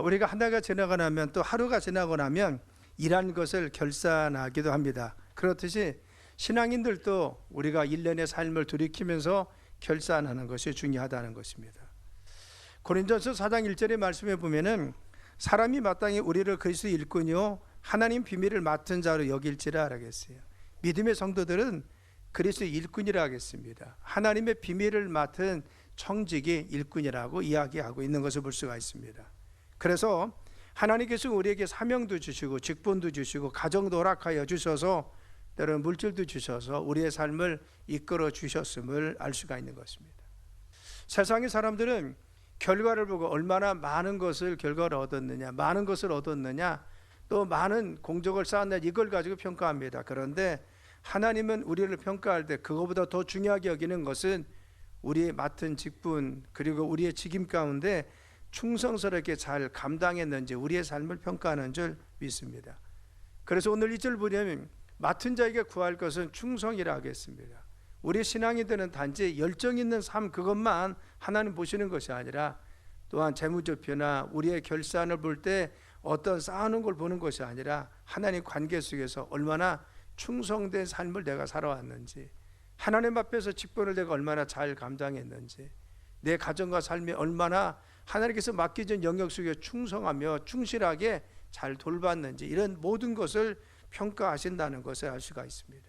우리가 한 달가 지나고 나면 또 하루가 지나고 나면 일한 것을 결산하기도 합니다. 그렇듯이 신앙인들도 우리가 1년의 삶을 돌이키면서 결산하는 것이 중요하다는 것입니다. 고린도전서 4장 1절의 말씀에 보면은 사람이 마땅히 우리를 그리스도의 일꾼이요 하나님 비밀을 맡은 자로 여길지라 하겠어요. 믿음의 성도들은 그리스도의 일꾼이라 하겠습니다. 하나님의 비밀을 맡은 청직이 일꾼이라고 이야기하고 있는 것을 볼 수가 있습니다. 그래서 하나님께서 우리에게 사명도 주시고 직분도 주시고 가정도 허락하여 주셔서 때로는 물질도 주셔서 우리의 삶을 이끌어 주셨음을 알 수가 있는 것입니다. 세상의 사람들은 결과를 보고 얼마나 많은 것을 결과를 얻었느냐, 많은 것을 얻었느냐, 또 많은 공적을 쌓았느냐 이걸 가지고 평가합니다. 그런데 하나님은 우리를 평가할 때 그거보다 더 중요하게 여기는 것은 우리의 맡은 직분 그리고 우리의 직임 가운데 충성스럽게 잘 감당했는지 우리의 삶을 평가하는 줄 믿습니다. 그래서 오늘 2절 보려면 맡은 자에게 구할 것은 충성이라 하겠습니다. 우리 신앙인들은 단지 열정 있는 삶 그것만 하나님 보시는 것이 아니라 또한 재무제표나 우리의 결산을 볼 때 어떤 쌓아놓은 걸 보는 것이 아니라 하나님 관계 속에서 얼마나 충성된 삶을 내가 살아왔는지, 하나님 앞에서 직분을 내가 얼마나 잘 감당했는지, 내 가정과 삶이 얼마나 하나님께서 맡겨진 영역 속에 충성하며 충실하게 잘 돌봤는지 이런 모든 것을 평가하신다는 것을 알 수가 있습니다.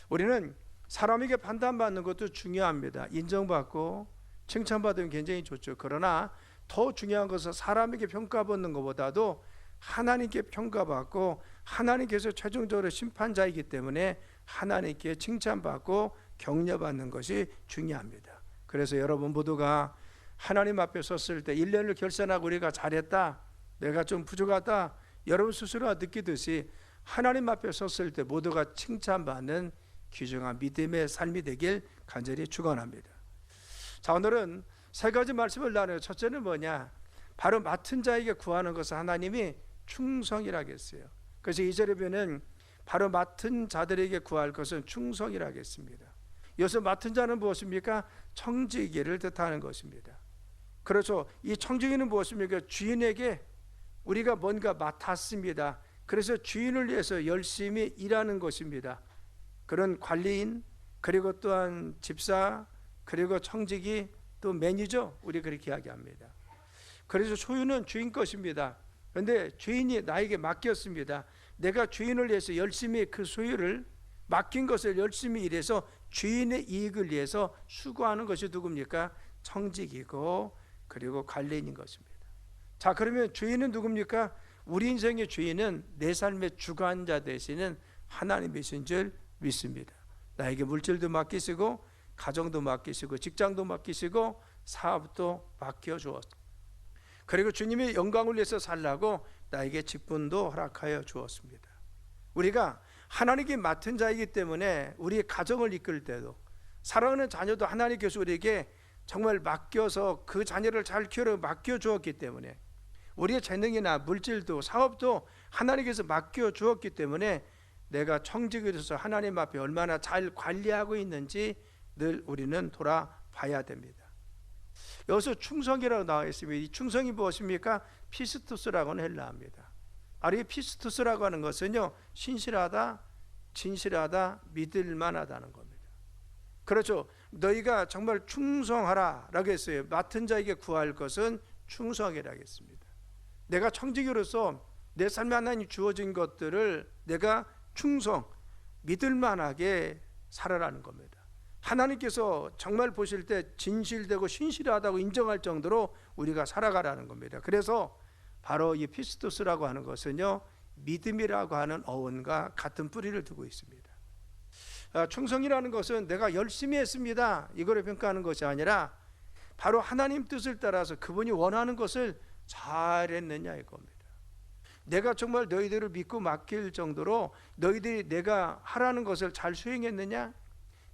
우리는 사람에게 판단받는 것도 중요합니다. 인정받고 칭찬받으면 굉장히 좋죠. 그러나 더 중요한 것은 사람에게 평가받는 것보다도 하나님께 평가받고 하나님께서 최종적으로 심판자이기 때문에 하나님께 칭찬받고 격려받는 것이 중요합니다. 그래서 여러분 모두가 하나님 앞에 섰을 때 1년을 결산하고 우리가 잘했다, 내가 좀 부족하다, 여러분 스스로가 느끼듯이 하나님 앞에 섰을 때 모두가 칭찬받는 귀중한 믿음의 삶이 되길 간절히 축원합니다. 자, 오늘은 세 가지 말씀을 나눠요. 첫째는 뭐냐? 바로 맡은 자에게 구하는 것은 하나님이 충성이라겠어요. 그래서 2절에 보면 바로 맡은 자들에게 구할 것은 충성이라겠습니다. 여기서 맡은 자는 무엇입니까? 청지기를 뜻하는 것입니다. 그렇죠. 이 청지기는 무엇입니까? 주인에게 우리가 뭔가 맡았습니다. 그래서 주인을 위해서 열심히 일하는 것입니다. 그런 관리인, 그리고 또한 집사, 그리고 청지기, 또 매니저, 우리 그렇게 이야기합니다. 그래서 소유는 주인 것입니다. 그런데 주인이 나에게 맡겼습니다. 내가 주인을 위해서 열심히 그 소유를 맡긴 것을 열심히 일해서 주인의 이익을 위해서 수고하는 것이 누굽니까? 청직이고 그리고 관리인인 것입니다. 자, 그러면 주인은 누굽니까? 우리 인생의 주인은 내 삶의 주관자 되시는 하나님이신 줄 믿습니다. 나에게 물질도 맡기시고 가정도 맡기시고 직장도 맡기시고 사업도 맡겨주었습니다. 그리고 주님의 영광을 위해서 살라고 나에게 직분도 허락하여 주었습니다. 우리가 하나님께 맡은 자이기 때문에 우리의 가정을 이끌 때도 사랑하는 자녀도 하나님께서 우리에게 정말 맡겨서 그 자녀를 잘 키우려 맡겨주었기 때문에 우리의 재능이나 물질도 사업도 하나님께서 맡겨주었기 때문에 내가 청직이 돼서 하나님 앞에 얼마나 잘 관리하고 있는지 늘 우리는 돌아봐야 됩니다. 여기서 충성이라고 나와 있습니다. 이 충성이 무엇입니까? 피스투스라고는 헬라어입니다. 이 피스투스라고 하는 것은요, 신실하다, 진실하다, 믿을만하다는 겁니다. 그렇죠. 너희가 정말 충성하라 라고 했어요. 맡은 자에게 구할 것은 충성이라고 했습니다. 내가 청지기로서 내 삶에 하나님 주어진 것들을 내가 충성, 믿을만하게 살아라는 겁니다. 하나님께서 정말 보실 때 진실되고 신실하다고 인정할 정도로 우리가 살아가라는 겁니다. 그래서 바로 이 피스토스라고 하는 것은요, 믿음이라고 하는 어원과 같은 뿌리를 두고 있습니다. 충성이라는 것은 내가 열심히 했습니다, 이거를 평가하는 것이 아니라 바로 하나님 뜻을 따라서 그분이 원하는 것을 잘했느냐 이겁니다. 내가 정말 너희들을 믿고 맡길 정도로 너희들이 내가 하라는 것을 잘 수행했느냐,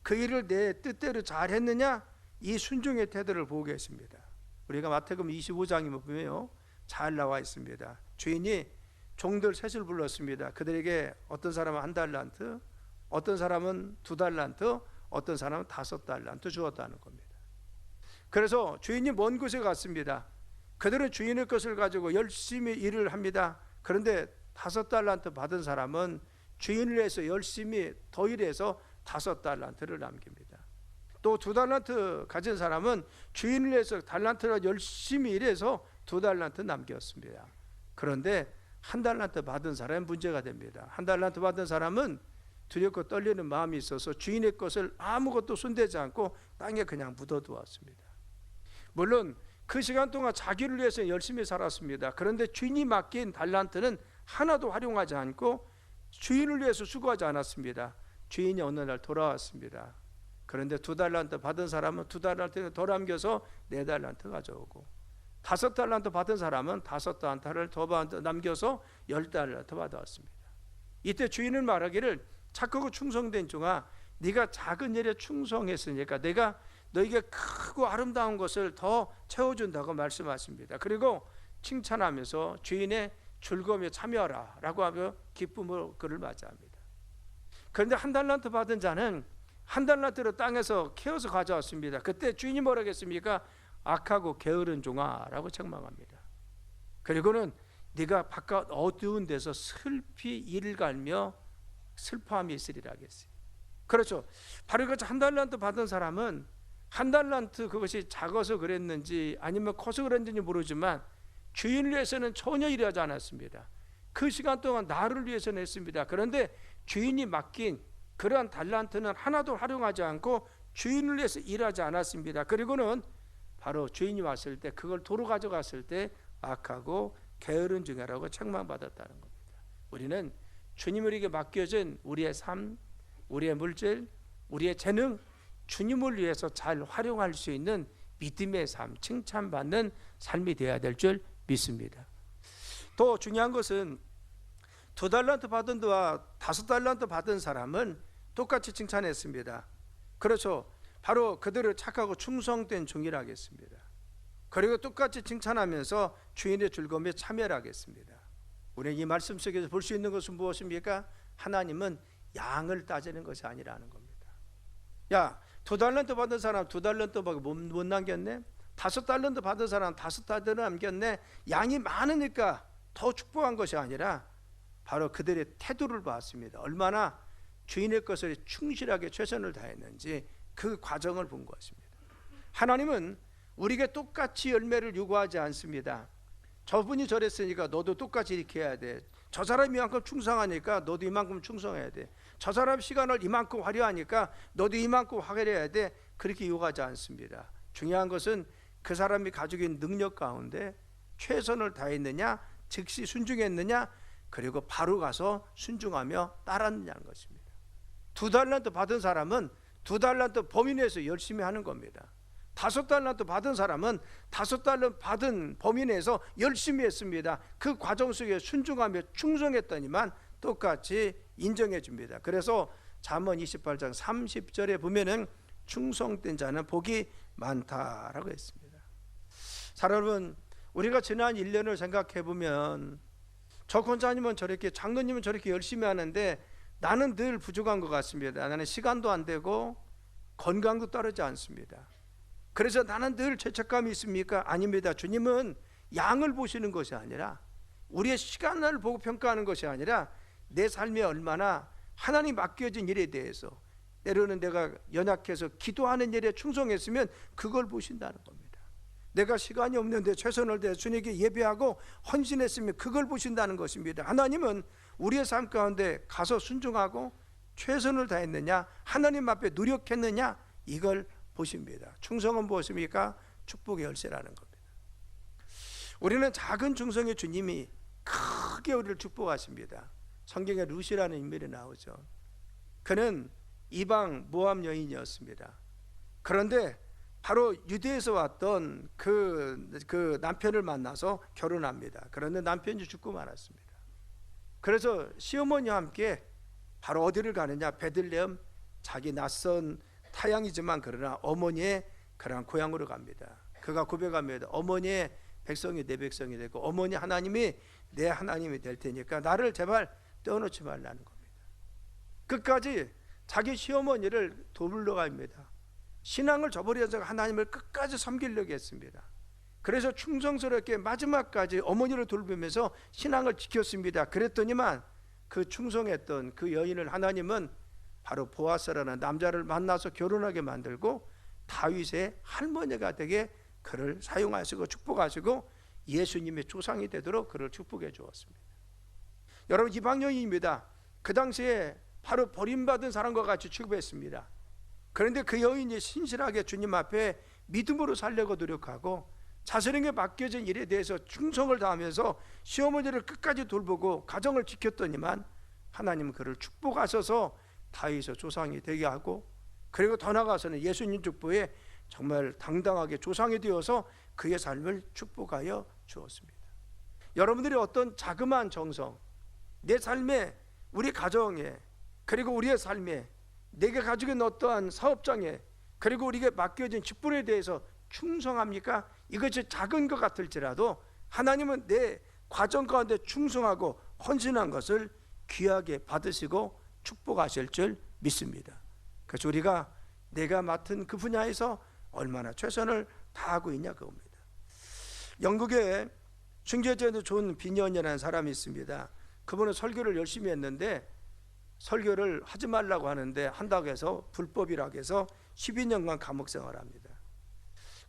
그 일을 내 뜻대로 잘 했느냐, 이 순종의 태도를 보고 계십니다. 우리가 마태복음 25장에 보면 잘 나와 있습니다. 주인이 종들 셋을 불렀습니다. 그들에게 어떤 사람은 1달란트, 어떤 사람은 2달란트, 어떤 사람은 5달란트 주었다는 겁니다. 그래서 주인이 먼 곳에 갔습니다. 그들은 주인의 것을 가지고 열심히 일을 합니다. 그런데 5달란트 받은 사람은 주인을 위해서 열심히 더 일해서 5달란트를 남깁니다. 또 2달란트 가진 사람은 주인을 위해서 달란트를 열심히 일해서 2달란트 남겼습니다. 그런데 1달란트 받은 사람은 문제가 됩니다. 1달란트 받은 사람은 두렵고 떨리는 마음이 있어서 주인의 것을 아무것도 손대지 않고 땅에 그냥 묻어두었습니다. 물론 그 시간 동안 자기를 위해서 열심히 살았습니다. 그런데 주인이 맡긴 달란트는 하나도 활용하지 않고 주인을 위해서 수고하지 않았습니다. 주인이 어느 날 돌아왔습니다. 그런데 2달란트 받은 사람은 2달란트를 더 남겨서 4달란트 가져오고, 5달란트 받은 사람은 5달란트를 더 남겨서 10달란트 받아왔습니다. 이때 주인은 말하기를, 착하고 충성된 종아, 네가 작은 일에 충성했으니까 내가 너에게 크고 아름다운 것을 더 채워준다고 말씀하십니다. 그리고 칭찬하면서 주인의 즐거움에 참여하라 라고 하며 기쁨으로 그를 맞이합니다. 그런데 1달란트 받은 자는 1달란트를 땅에서 캐어서 가져왔습니다. 그때 주인이 뭐라고 했습니까? 악하고 게으른 종아 라고 책망합니다. 그리고는 네가 바깥 어두운 데서 슬피 이를 갈며 슬퍼함이 있으리라 하겠어요. 그렇죠. 바로 그 1달란트 받은 사람은 1달란트 그것이 작아서 그랬는지 아니면 커서 그랬는지 모르지만 주인을 위해서는 전혀 일하지 않았습니다. 그 시간 동안 나를 위해서는 했습니다. 그런데 주인이 맡긴 그러한 달란트는 하나도 활용하지 않고 주인을 위해서 일하지 않았습니다. 그리고는 바로 주인이 왔을 때 그걸 도로 가져갔을 때 악하고 게으른 종이라고 책망받았다는 겁니다. 우리는 주님에게 맡겨진 우리의 삶, 우리의 물질, 우리의 재능, 주님을 위해서 잘 활용할 수 있는 믿음의 삶, 칭찬받는 삶이 되어야 될 줄 믿습니다. 또 중요한 것은 2달란트 받은 자와 5달란트 받은 사람은 똑같이 칭찬했습니다. 그렇죠. 바로 그들을 착하고 충성된 종이라 하겠습니다. 그리고 똑같이 칭찬하면서 주인의 즐거움에 참여를 하겠습니다. 우리는 이 말씀 속에서 볼 수 있는 것은 무엇입니까? 하나님은 양을 따지는 것이 아니라는 겁니다. 야, 2달란트 받은 사람 2달란트밖에 못 남겼네? 5달란트 받은 사람 5달란트 남겼네? 양이 많으니까 더 축복한 것이 아니라 바로 그들의 태도를 봤습니다. 얼마나 주인의 것을 충실하게 최선을 다했는지 그 과정을 본 것입니다. 하나님은 우리에게 똑같이 열매를 요구하지 않습니다. 저분이 저랬으니까 너도 똑같이 이렇게 해야 돼. 저 사람이 이만큼 충성하니까 너도 이만큼 충성해야 돼. 저 사람 시간을 이만큼 화려하니까 너도 이만큼 화려해야 돼. 그렇게 요구하지 않습니다. 중요한 것은 그 사람이 가지고 있는 능력 가운데 최선을 다했느냐, 즉시 순종했느냐, 그리고 바로 가서 순종하며 따랐느냐는 것입니다. 2달란트 받은 사람은 2달란트 범위 내에서 열심히 하는 겁니다. 5달란트 받은 사람은 5달란트 받은 범위 내에서 열심히 했습니다. 그 과정 속에 순종하며 충성했더니만 똑같이 인정해 줍니다. 그래서 잠언 28장 30절에 보면은 충성된 자는 복이 많다라고 했습니다. 여러분, 우리가 지난 1년을 생각해 보면 저 권사님은 저렇게, 장로님은 저렇게 열심히 하는데 나는 늘 부족한 것 같습니다. 나는 시간도 안 되고 건강도 따르지 않습니다. 그래서 나는 늘 죄책감이 있습니까? 아닙니다. 주님은 양을 보시는 것이 아니라, 우리의 시간을 보고 평가하는 것이 아니라 내 삶에 얼마나 하나님 맡겨진 일에 대해서, 때로는 내가 연약해서 기도하는 일에 충성했으면 그걸 보신다는 겁니다. 내가 시간이 없는데 최선을 다해 주님께 예배하고 헌신했으면 그걸 보신다는 것입니다. 하나님은 우리의 삶 가운데 가서 순종하고 최선을 다했느냐, 하나님 앞에 노력했느냐, 이걸 보십니다. 충성은 무엇입니까? 축복의 열쇠라는 겁니다. 우리는 작은 충성의 주님이 크게 우리를 축복하십니다. 성경에 루시라는 인물이 나오죠. 그는 이방 모압 여인이었습니다. 그런데 바로 유대에서 왔던 그 남편을 만나서 결혼합니다. 그런데 남편이 죽고 말았습니다. 그래서 시어머니와 함께 바로 어디를 가느냐? 베들레헴, 자기 낯선 타향이지만 그러나 어머니의 그러한 고향으로 갑니다. 그가 고백합니다. 어머니의 백성이 내 백성이 되고 어머니 하나님이 내 하나님이 될 테니까 나를 제발 떼어놓지 말라는 겁니다. 끝까지 자기 시어머니를 도우러 갑니다. 신앙을 저버려서 하나님을 끝까지 섬기려고 했습니다. 그래서 충성스럽게 마지막까지 어머니를 돌보면서 신앙을 지켰습니다. 그랬더니만 그 충성했던 그 여인을 하나님은 바로 보아스라는 남자를 만나서 결혼하게 만들고 다윗의 할머니가 되게 그를 사용하시고 축복하시고 예수님의 조상이 되도록 그를 축복해 주었습니다. 여러분, 이방 여인입니다. 그 당시에 바로 버림받은 사람과 같이 취급했습니다. 그런데 그 여인이 신실하게 주님 앞에 믿음으로 살려고 노력하고 자신에게 맡겨진 일에 대해서 충성을 다하면서 시어머니를 끝까지 돌보고 가정을 지켰더니만 하나님은 그를 축복하셔서 다윗의 조상이 되게 하고, 그리고 더 나아가서는 예수님 축복에 정말 당당하게 조상이 되어서 그의 삶을 축복하여 주었습니다. 여러분들이 어떤 자그마한 정성, 내 삶에, 우리 가정에, 그리고 우리의 삶에, 내가 가지고 있는 어떠한 사업장에, 그리고 우리에게 맡겨진 직분에 대해서 충성합니까? 이것이 작은 것 같을지라도 하나님은 내 과정 가운데 충성하고 헌신한 것을 귀하게 받으시고 축복하실 줄 믿습니다. 그래서 우리가 내가 맡은 그 분야에서 얼마나 최선을 다하고 있냐 그겁니다. 영국에 숭죄자도 존 비니언이라는 사람이 있습니다. 그분은 설교를 열심히 했는데 설교를 하지 말라고 하는데 한다고 해서 불법이라고 해서 12년간 감옥 생활합니다.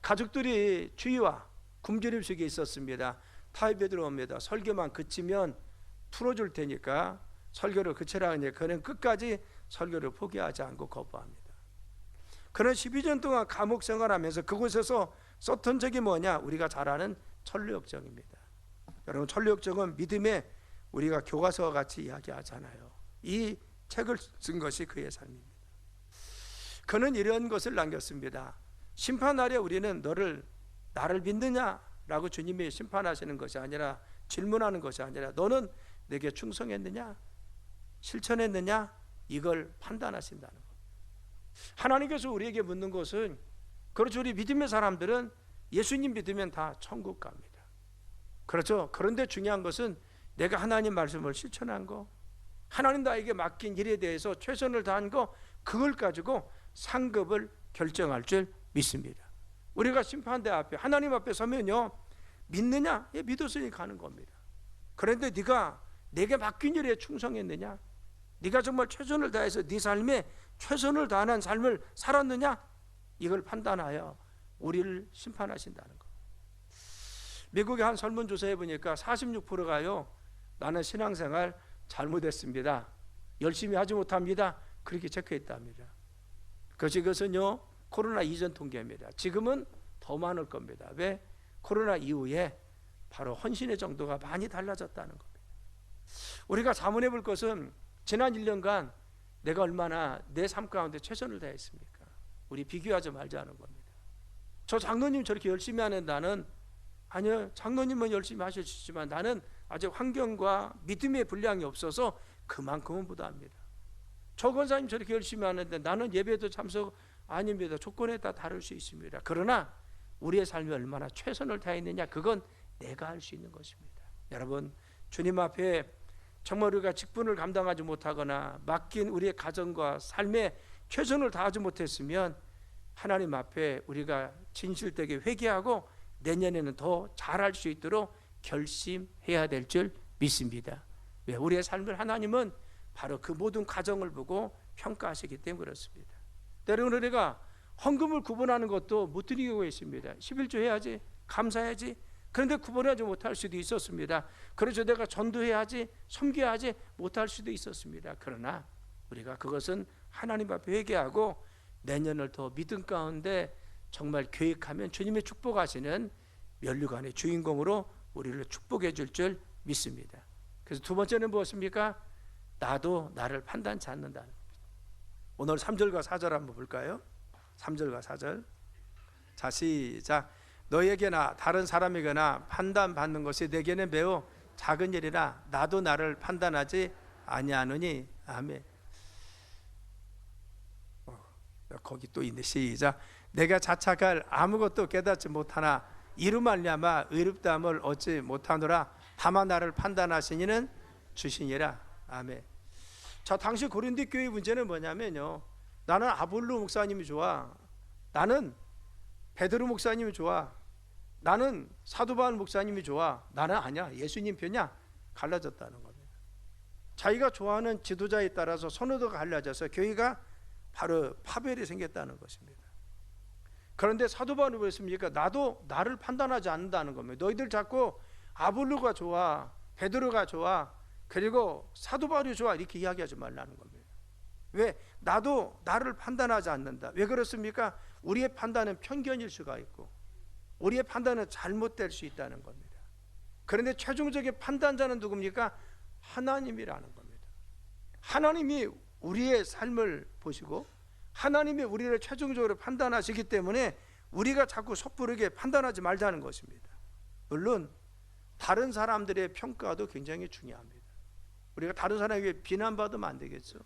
가족들이 주의와 굶주림 속에 있었습니다. 타협에 들어옵니다. 설교만 그치면 풀어줄 테니까 설교를 그치라 하니 그는 끝까지 설교를 포기하지 않고 거부합니다. 그는 12년 동안 감옥 생활하면서 그곳에서 썼던 적이 뭐냐? 우리가 잘 아는 천루역정입니다. 여러분, 천루역정은 믿음의 우리가 교과서와 같이 이야기하잖아요. 이 책을 쓴 것이 그의 삶입니다. 그는 이런 것을 남겼습니다. 심판날에 우리는 나를 믿느냐라고 주님이 심판하시는 것이 아니라, 질문하는 것이 아니라 너는 내게 충성했느냐, 실천했느냐, 이걸 판단하신다는 것. 하나님께서 우리에게 묻는 것은, 그렇죠, 우리 믿음의 사람들은 예수님 믿으면 다 천국 갑니다. 그렇죠. 그런데 중요한 것은 내가 하나님 말씀을 실천한 거, 하나님 나에게 맡긴 일에 대해서 최선을 다한 거, 그걸 가지고 상급을 결정할 줄 믿습니다. 우리가 심판대 앞에, 하나님 앞에 서면요, 믿느냐? 예, 믿었으니 가는 겁니다. 그런데 네가 내게 맡긴 일에 충성했느냐? 네가 정말 최선을 다해서 네 삶에 최선을 다하는 삶을 살았느냐? 이걸 판단하여 우리를 심판하신다는 거. 미국의 한 설문조사에 보니까 46%가요, 나는 신앙생활 잘못했습니다, 열심히 하지 못합니다, 그렇게 체크했답니다. 그것은요, 코로나 이전 통계입니다. 지금은 더 많을 겁니다. 왜? 코로나 이후에 바로 헌신의 정도가 많이 달라졌다는 겁니다. 우리가 자문해 볼 것은 지난 1년간 내가 얼마나 내 삶 가운데 최선을 다했습니까? 우리 비교하지 말자는 겁니다. 저 장로님 저렇게 열심히 하는 나는, 아니요, 장로님은 열심히 하실 수 있지만 나는 아직 환경과 믿음의 분량이 없어서 그만큼은 부담합니다. 저 권사님 저렇게 열심히 하는데 나는 예배도 참석 아닙니다. 조건에 따라 다를 수 있습니다. 그러나 우리의 삶이 얼마나 최선을 다했느냐, 그건 내가 할 수 있는 것입니다. 여러분, 주님 앞에 정말 우리가 직분을 감당하지 못하거나 맡긴 우리의 가정과 삶에 최선을 다하지 못했으면 하나님 앞에 우리가 진실되게 회개하고 내년에는 더 잘할 수 있도록 결심해야 될 줄 믿습니다. 왜? 우리의 삶을 하나님은 바로 그 모든 과정을 보고 평가하시기 때문에 그렇습니다. 때로는 우리가 헌금을 구분하는 것도 못 드리고 있습니다. 11조 해야지, 감사해야지. 그런데 구분하지 못할 수도 있었습니다. 그래서 내가 전도해야지, 섬겨야지 못할 수도 있었습니다. 그러나 우리가 그것은 하나님 앞에 회개하고 내년을 더 믿음 가운데 정말 계획하면 주님의 축복하시는 면류관의 주인공으로 우리를 축복해 줄 줄 믿습니다. 그래서 두 번째는 무엇입니까? 나도 나를 판단치 않는다는 겁니다. 오늘 3절과 4절 한번 볼까요? 3절과 4절. 자, 시작. 너에게나 다른 사람에게나 판단받는 것이 내게는 매우 작은 일이라 나도 나를 판단하지 아니하노니. 아멘. 거기 또 있네. 시작. 내가 자착할 아무것도 깨닫지 못하나 이로 말미암아 의롭다함을 얻지 못하노라. 다만 나를 판단하시니는 주시니라. 아멘. 자, 당시 고린도 교회 문제는 뭐냐면요, 나는 아볼로 목사님이 좋아, 나는 베드로 목사님이 좋아, 나는 사도 바울 목사님이 좋아, 나는 아니야, 예수님 편이야, 갈라졌다는 겁니다. 자기가 좋아하는 지도자에 따라서 선호도가 갈라져서 교회가 바로 파별이 생겼다는 것입니다. 그런데 사도 바울이 그랬습니까? 나도 나를 판단하지 않는다는 겁니다. 너희들 자꾸 아볼로가 좋아, 베드로가 좋아, 그리고 사도 바울이 좋아 이렇게 이야기하지 말라는 겁니다. 왜? 나도 나를 판단하지 않는다. 왜 그렇습니까? 우리의 판단은 편견일 수가 있고 우리의 판단은 잘못될 수 있다는 겁니다. 그런데 최종적인 판단자는 누굽니까? 하나님이라는 겁니다. 하나님이 우리의 삶을 보시고 하나님이 우리를 최종적으로 판단하시기 때문에 우리가 자꾸 섣부르게 판단하지 말자는 것입니다. 물론 다른 사람들의 평가도 굉장히 중요합니다. 우리가 다른 사람에게 비난받으면 안 되겠죠.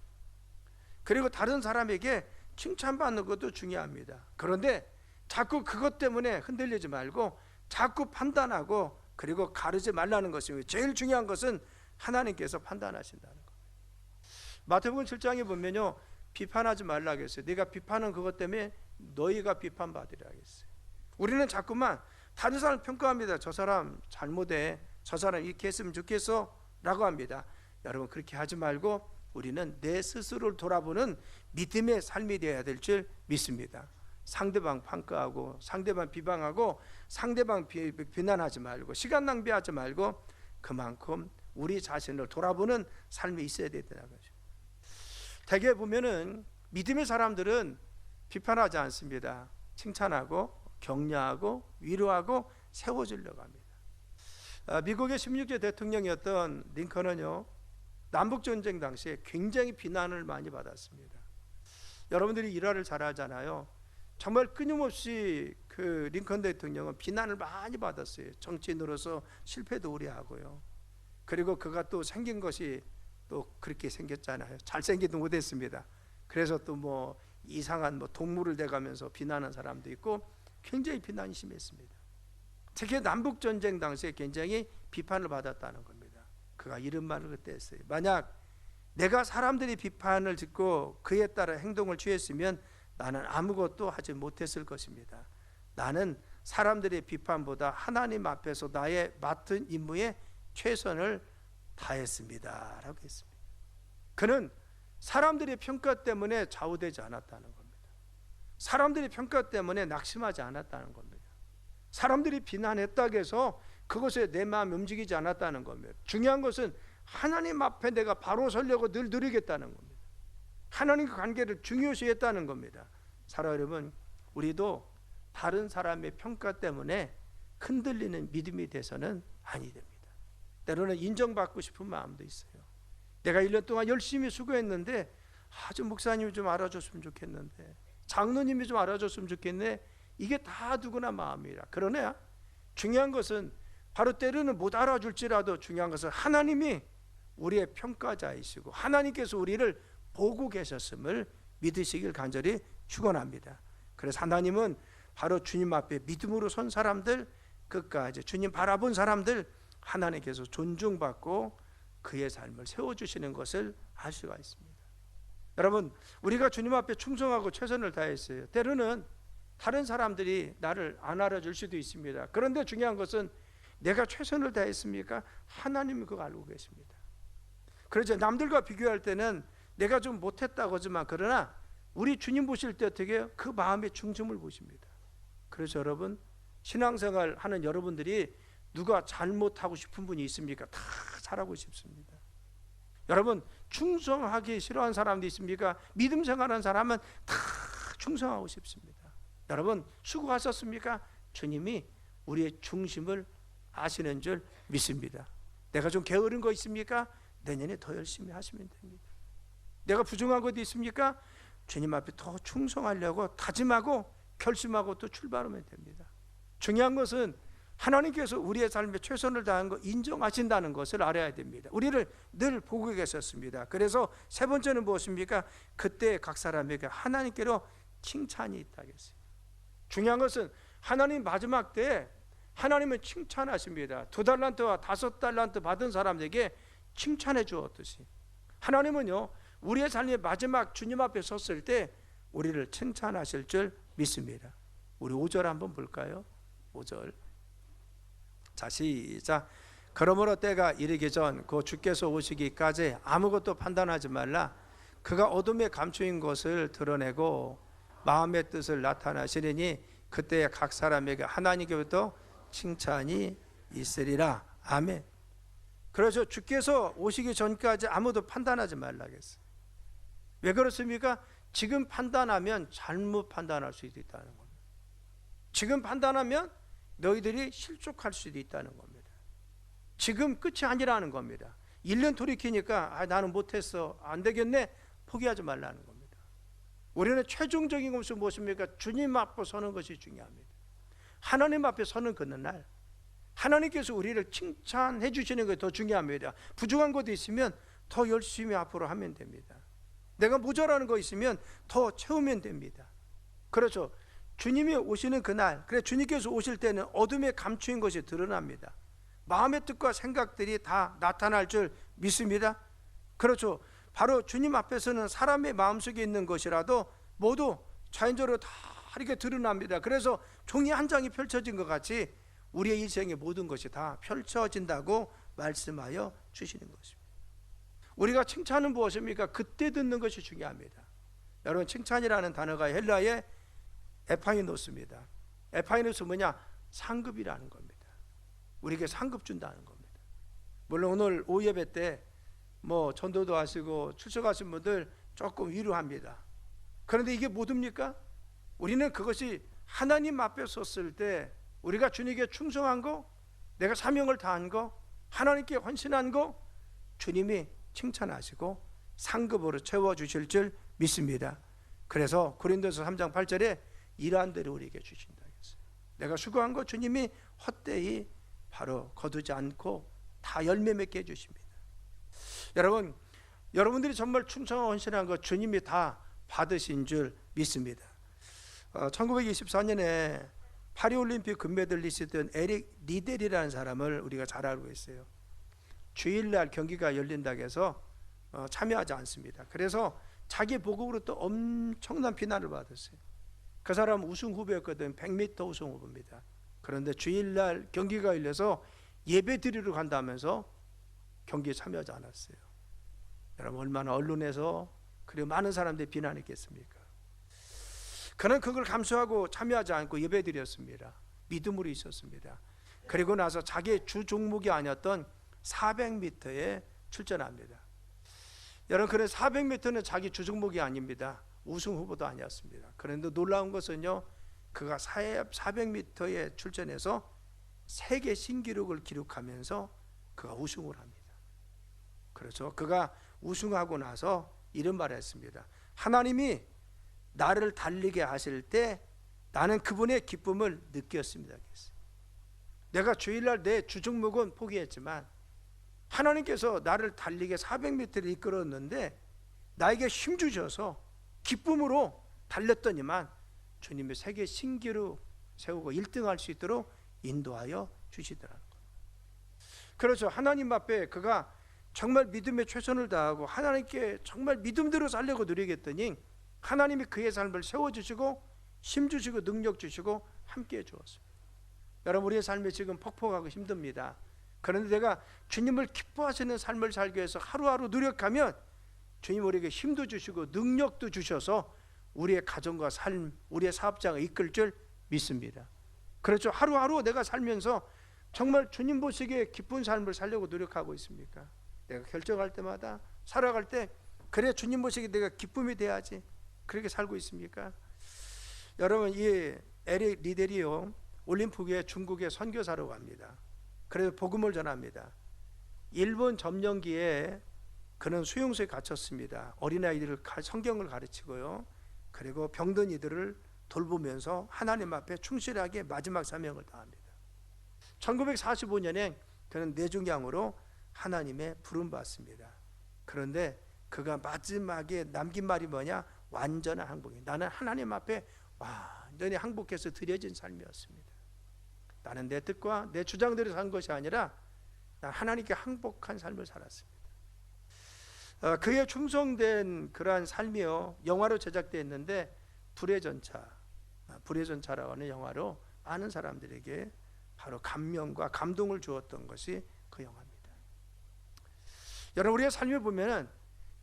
그리고 다른 사람에게 칭찬받는 것도 중요합니다. 그런데 자꾸 그것 때문에 흔들리지 말고 자꾸 판단하고 그리고 가르지 말라는 것입니다. 제일 중요한 것은 하나님께서 판단하신다는 것. 마태복음 7장에 보면요, 비판하지 말라 했어요. 네가 비판은 그것 때문에 너희가 비판받으라 했어요. 우리는 자꾸만 다른 사람 평가합니다. 저 사람 잘못해, 저 사람 이렇게 했으면 좋겠어 라고 합니다. 여러분, 그렇게 하지 말고 우리는 내 스스로를 돌아보는 믿음의 삶이 되어야 될 줄 믿습니다. 상대방 평가하고 상대방 비방하고 상대방 비난하지 말고 시간 낭비하지 말고 그만큼 우리 자신을 돌아보는 삶이 있어야 된다는 거죠. 대개 보면은 믿음의 사람들은 비판하지 않습니다. 칭찬하고 격려하고 위로하고 세워주려고 합니다. 미국의 16대 대통령이었던 링컨은요, 남북전쟁 당시에 굉장히 비난을 많이 받았습니다. 여러분들이 일화를 잘 알잖아요. 정말 끊임없이 그 링컨 대통령은 비난을 많이 받았어요. 정치인으로서 실패도 오래 하고요. 그리고 그가 또 생긴 것이 또 그렇게 생겼잖아요. 잘생기도 못했습니다. 그래서 또 뭐 이상한 뭐 동물을 대가면서 비난한 사람도 있고 굉장히 비난이 심했습니다. 특히 남북전쟁 당시에 굉장히 비판을 받았다는 겁니다. 그가 이런 말을 그때 했어요. 만약 내가 사람들이 비판을 듣고 그에 따라 행동을 취했으면 나는 아무것도 하지 못했을 것입니다. 나는 사람들의 비판보다 하나님 앞에서 나의 맡은 임무에 최선을 다했습니다 라고 했습니다. 그는 사람들의 평가 때문에 좌우되지 않았다는 겁니다. 사람들의 평가 때문에 낙심하지 않았다는 겁니다. 사람들이 비난했다고 해서 그것에 내 마음이 움직이지 않았다는 겁니다. 중요한 것은 하나님 앞에 내가 바로 서려고 늘 누리겠다는 겁니다. 하나님과 관계를 중요시했다는 겁니다. 사랑 여러분, 우리도 다른 사람의 평가 때문에 흔들리는 믿음이 돼서는 아니 됩니다. 때로는 인정받고 싶은 마음도 있어요. 내가 1년 동안 열심히 수고했는데 좀 목사님이 좀 알아줬으면 좋겠는데, 장로님이 좀 알아줬으면 좋겠네. 이게 다 누구나 마음이라. 그러나 중요한 것은 바로 때로는 못 알아줄지라도 중요한 것은 하나님이 우리의 평가자이시고 하나님께서 우리를 보고 계셨음을 믿으시길 간절히 축원합니다. 그래서 하나님은 바로 주님 앞에 믿음으로 선 사람들, 끝까지 주님 바라본 사람들 하나님께서 존중받고 그의 삶을 세워주시는 것을 알 수가 있습니다. 여러분, 우리가 주님 앞에 충성하고 최선을 다했어요. 때로는 다른 사람들이 나를 안 알아줄 수도 있습니다. 그런데 중요한 것은 내가 최선을 다했습니까? 하나님이 그거 알고 계십니다. 그래서 남들과 비교할 때는 내가 좀 못했다고 하지만 그러나 우리 주님 보실 때 어떻게 해요? 그 마음의 중심을 보십니다. 그래서 여러분, 신앙생활 하는 여러분들이 누가 잘못하고 싶은 분이 있습니까? 다 잘하고 싶습니다. 여러분, 충성하기 싫어하는 사람도 있습니까? 믿음 생활하는 사람은 다 충성하고 싶습니다. 여러분, 수고하셨습니까? 주님이 우리의 중심을 아시는 줄 믿습니다. 내가 좀 게으른 거 있습니까? 내년에 더 열심히 하시면 됩니다. 내가 부족한 것도 있습니까? 주님 앞에 더 충성하려고 다짐하고 결심하고 또 출발하면 됩니다. 중요한 것은 하나님께서 우리의 삶에 최선을 다한 거 인정하신다는 것을 알아야 됩니다. 우리를 늘 보고 계셨습니다. 그래서 세 번째는 무엇입니까? 그때 각 사람에게 하나님께로 칭찬이 있다겠어요. 중요한 것은 하나님 마지막 때에 하나님은 칭찬하십니다. 2달란트와 5달란트 받은 사람에게 칭찬해 주었듯이 하나님은요, 우리의 삶의 마지막 주님 앞에 섰을 때 우리를 칭찬하실 줄 믿습니다. 우리 5절 한번 볼까요? 5절 자, 시작. 그러므로 때가 이르기 전 그 주께서 오시기까지 아무것도 판단하지 말라. 그가 어둠에 감추인 것을 드러내고 마음의 뜻을 나타나시리니 그때 각 사람에게 하나님께부터 칭찬이 있으리라. 아멘. 그래서 주께서 오시기 전까지 아무도 판단하지 말라겠어요. 왜 그렇습니까? 지금 판단하면 잘못 판단할 수도 있다는 겁니다. 지금 판단하면 너희들이 실족할 수도 있다는 겁니다. 지금 끝이 아니라는 겁니다. 1년 돌이키니까 나는 못했어, 안 되겠네, 포기하지 말라는 겁니다. 우리는 최종적인 것은 무엇입니까? 주님 앞에 서는 것이 중요합니다. 하나님 앞에 서는 그는 날 하나님께서 우리를 칭찬해 주시는 것이 더 중요합니다. 부족한 것도 있으면 더 열심히 앞으로 하면 됩니다. 내가 모자라는 거 있으면 더 채우면 됩니다. 그렇죠. 주님이 오시는 그날, 그래 주님께서 오실 때는 어둠에 감추인 것이 드러납니다. 마음의 뜻과 생각들이 다 나타날 줄 믿습니다. 그렇죠. 바로 주님 앞에서는 사람의 마음속에 있는 것이라도 모두 자연적으로 다 이렇게 드러납니다. 그래서 종이 한 장이 펼쳐진 것 같이 우리의 인생의 모든 것이 다 펼쳐진다고 말씀하여 주시는 것입니다. 우리가 칭찬은 무엇입니까? 그때 듣는 것이 중요합니다. 여러분, 칭찬이라는 단어가 헬라의 에파이노스입니다. 에파이노스 뭐냐? 상급이라는 겁니다. 우리에게 상급 준다는 겁니다. 물론 오늘 오후 예배 때 전도도 하시고 출석하신 분들 조금 위로합니다. 그런데 이게 뭐듭니까? 우리는 그것이 하나님 앞에 섰을 때 우리가 주님께 충성한 거, 내가 사명을 다한 거, 하나님께 헌신한 거 주님이 칭찬하시고 상급으로 채워주실 줄 믿습니다. 그래서 고린도서 3장 8절에 일한 대로 우리에게 주신다 했어요. 내가 수고한 거 주님이 헛되이 바로 거두지 않고 다 열매 맺게 해주십니다. 여러분들이 정말 충성하고 헌신한 거 주님이 다 받으신 줄 믿습니다. 1924년에 파리올림픽 금메달리스트였던 에릭 리델이라는 사람을 우리가 잘 알고 있어요. 주일날 경기가 열린다고 해서 참여하지 않습니다. 그래서 자기 보급으로 또 엄청난 비난을 받았어요. 그 사람은 우승 후보였거든. 100m 우승 후보입니다. 그런데 주일날 경기가 열려서 예배 드리러 간다면서 경기에 참여하지 않았어요. 여러분, 얼마나 언론에서 그리고 많은 사람들이 비난했겠습니까? 그는 그걸 감수하고 참여하지 않고 예배 드렸습니다. 믿음으로 있었습니다. 그리고 나서 자기의 주 종목이 아니었던 400m에 출전합니다. 여러분, 그래 400m는 자기 주 종목이 아닙니다. 우승 후보도 아니었습니다. 그런데 놀라운 것은요, 그가 400m에 출전해서 세계 신기록을 기록하면서 그가 우승을 합니다. 그렇죠. 그가 우승하고 나서 이런 말을 했습니다. 하나님이 나를 달리게 하실 때 나는 그분의 기쁨을 느꼈습니다. 내가 주일날 내 주종목은 포기했지만 하나님께서 나를 달리게 400m를 이끌었는데 나에게 힘 주셔서 기쁨으로 달렸더니만 주님의 세계 신기록 세우고 1등할 수 있도록 인도하여 주시더라는 거예요. 그렇죠. 하나님 앞에 그가 정말 믿음에 최선을 다하고 하나님께 정말 믿음대로 살려고 노력했더니 하나님이 그의 삶을 세워주시고 힘 주시고 능력 주시고 함께해 주었습니다. 여러분, 우리의 삶이 지금 퍽퍽하고 힘듭니다. 그런데 내가 주님을 기뻐하시는 삶을 살기 위해서 하루하루 노력하면 주님 우리에게 힘도 주시고 능력도 주셔서 우리의 가정과 삶, 우리의 사업장을 이끌 줄 믿습니다. 그렇죠. 하루하루 내가 살면서 정말 주님 보시기에 기쁜 삶을 살려고 노력하고 있습니까? 내가 결정할 때마다 살아갈 때 그래 주님 보시기에 내가 기쁨이 돼야지, 그렇게 살고 있습니까? 여러분, 이 에릭 리델이요, 올림픽에 중국에 선교사로 갑니다. 그래서 복음을 전합니다. 일본 점령기에 그는 수용소에 갇혔습니다. 어린아이들을 성경을 가르치고요, 그리고 병든 이들을 돌보면서 하나님 앞에 충실하게 마지막 사명을 다합니다. 1945년에 그는 내중양으로 하나님의 부름 받습니다. 그런데 그가 마지막에 남긴 말이 뭐냐? 완전한 항복이. 나는 하나님 앞에 완전히 항복해서 드려진 삶이었습니다. 나는 내 뜻과 내 주장대로 산 것이 아니라 난 하나님께 항복한 삶을 살았습니다. 그의 충성된 그러한 삶이요, 영화로 제작되었는데 불의 전차라고 하는 영화로 많은 사람들에게 바로 감명과 감동을 주었던 것이 그 영화입니다. 여러분, 우리의 삶을 보면은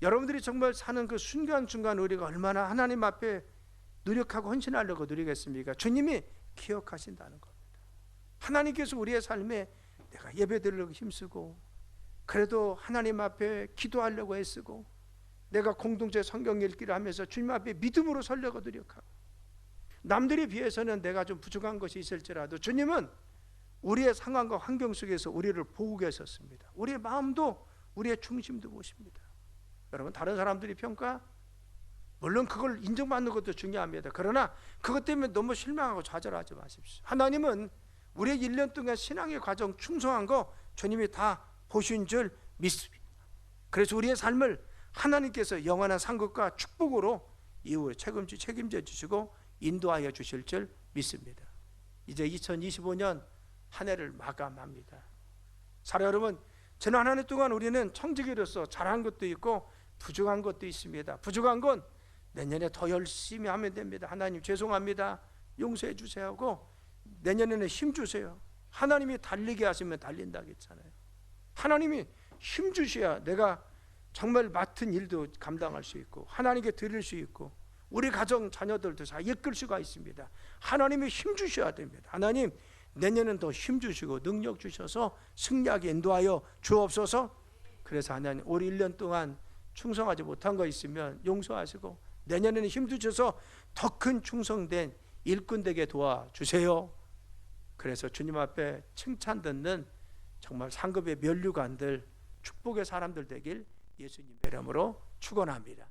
여러분들이 정말 사는 그 순간순간 우리가 얼마나 하나님 앞에 노력하고 헌신하려고 노력했습니까? 주님이 기억하신다는 겁니다. 하나님께서 우리의 삶에 내가 예배드리려고 힘쓰고, 그래도 하나님 앞에 기도하려고 애쓰고, 내가 공동체 성경 읽기를 하면서 주님 앞에 믿음으로 서려고 노력하고, 남들에 비해서는 내가 좀 부족한 것이 있을지라도 주님은 우리의 상황과 환경 속에서 우리를 보고 계셨습니다. 우리의 마음도 우리의 중심도 보십니다. 여러분, 다른 사람들이 평가, 물론 그걸 인정받는 것도 중요합니다. 그러나 그것 때문에 너무 실망하고 좌절하지 마십시오. 하나님은 우리의 1년 동안 신앙의 과정 충성한 거 주님이 다 보신 줄 믿습니다. 그래서 우리의 삶을 하나님께서 영원한 상급과 축복으로 이후에 책임져 주시고 인도하여 주실 줄 믿습니다. 이제 2025년 한 해를 마감합니다. 사랑 여러분, 지난 한 해 동안 우리는 청지기로서 잘한 것도 있고 부족한 것도 있습니다. 부족한 건 내년에 더 열심히 하면 됩니다. 하나님 죄송합니다, 용서해 주세요 하고 내년에는 힘 주세요. 하나님이 달리게 하시면 달린다고 했잖아요. 하나님이 힘 주셔야 내가 정말 맡은 일도 감당할 수 있고 하나님께 드릴 수 있고 우리 가정 자녀들도 잘 이끌 수가 있습니다. 하나님이 힘 주셔야 됩니다. 하나님 내년은 더 힘 주시고 능력 주셔서 승리하게 인도하여 주옵소서. 그래서 하나님 올 1년 동안 충성하지 못한 거 있으면 용서하시고 내년에는 힘 주셔서 더 큰 충성된 일꾼 되게 도와주세요. 그래서 주님 앞에 칭찬 듣는 정말 상급의 면류관들, 축복의 사람들 되길 예수님의 이름으로 축원합니다.